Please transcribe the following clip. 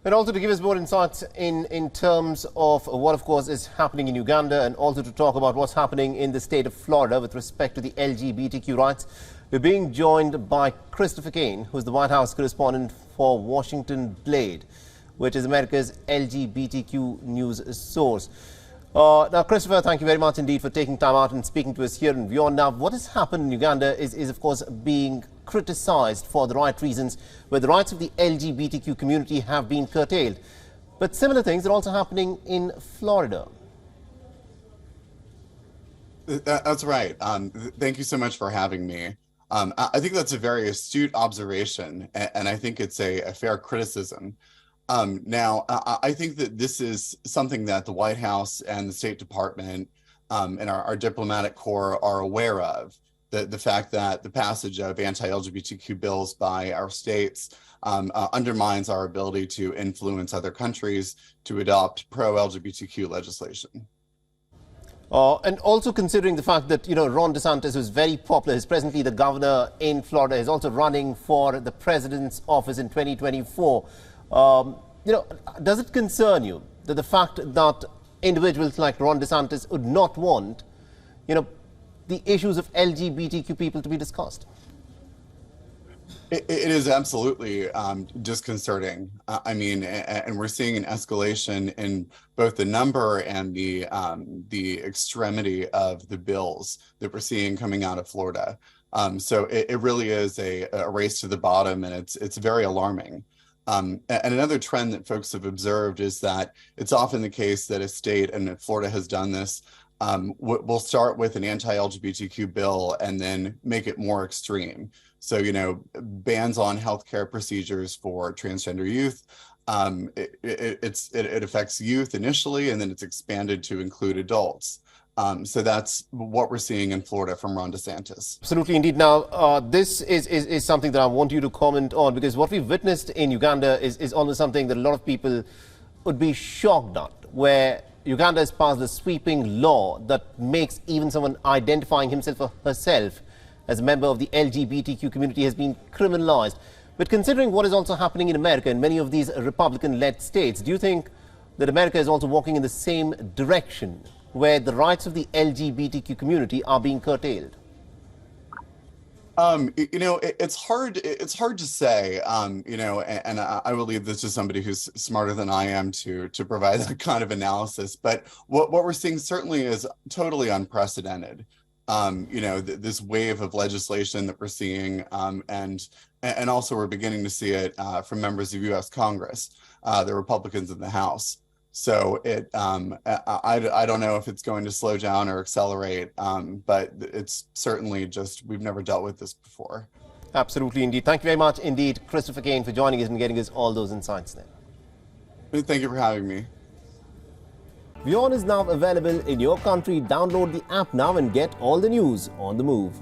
And also to give us more insights in terms of what, of course, is happening in Uganda, and also to talk about what's happening in the state of Florida with respect to the LGBTQ rights. We're being joined by Christopher Kane, who's the White House correspondent for Washington Blade, which is America's LGBTQ news source. Now, Christopher, thank you very much indeed for taking time out and speaking to us here in WION. Now, what has happened in Uganda is of course, being criticized for the right reasons, where the rights of the LGBTQ community have been curtailed. But similar things are also happening in Florida. That's right. Thank you so much for having me. I think that's a very astute observation, and I think it's a fair criticism. Now, I think that this is something that the White House and the State Department and our diplomatic corps are aware of, the fact that the passage of anti-LGBTQ bills by our states undermines our ability to influence other countries to adopt pro-LGBTQ legislation. And also considering the fact that, Ron DeSantis, who's very popular, is presently the governor in Florida, is also running for the president's office in 2024. Does it concern you that the fact that individuals like Ron DeSantis would not want, the issues of LGBTQ people to be discussed? It is absolutely disconcerting. And we're seeing an escalation in both the number and the extremity of the bills that we're seeing coming out of Florida. So it really is a race to the bottom, and it's very alarming. And another trend that folks have observed is that it's often the case that a state, and Florida has done this, will start with an anti-LGBTQ bill and then make it more extreme. So, bans on healthcare procedures for transgender youth. It affects youth initially, and then it's expanded to include adults. So that's what we're seeing in Florida from Ron DeSantis. Absolutely, indeed. Now, this is something that I want you to comment on, because what we've witnessed in Uganda is almost something that a lot of people would be shocked at, where Uganda has passed a sweeping law that makes even someone identifying himself or herself as a member of the LGBTQ community has been criminalized. But considering what is also happening in America in many of these Republican-led states, do you think that America is also walking in the same direction, where the rights of the LGBTQ community are being curtailed? It's hard to say, and I will leave this to somebody who's smarter than I am to provide that kind of analysis. But what we're seeing certainly is totally unprecedented. This wave of legislation that we're seeing, and also we're beginning to see it from members of U.S. Congress, the Republicans in the House. So I don't know if it's going to slow down or accelerate, but it's certainly just, we've never dealt with this before. Absolutely, indeed. Thank you very much indeed, Christopher Kane, for joining us and getting us all those insights there. Thank you for having me. WION is now available in your country. Download the app now and get all the news on the move.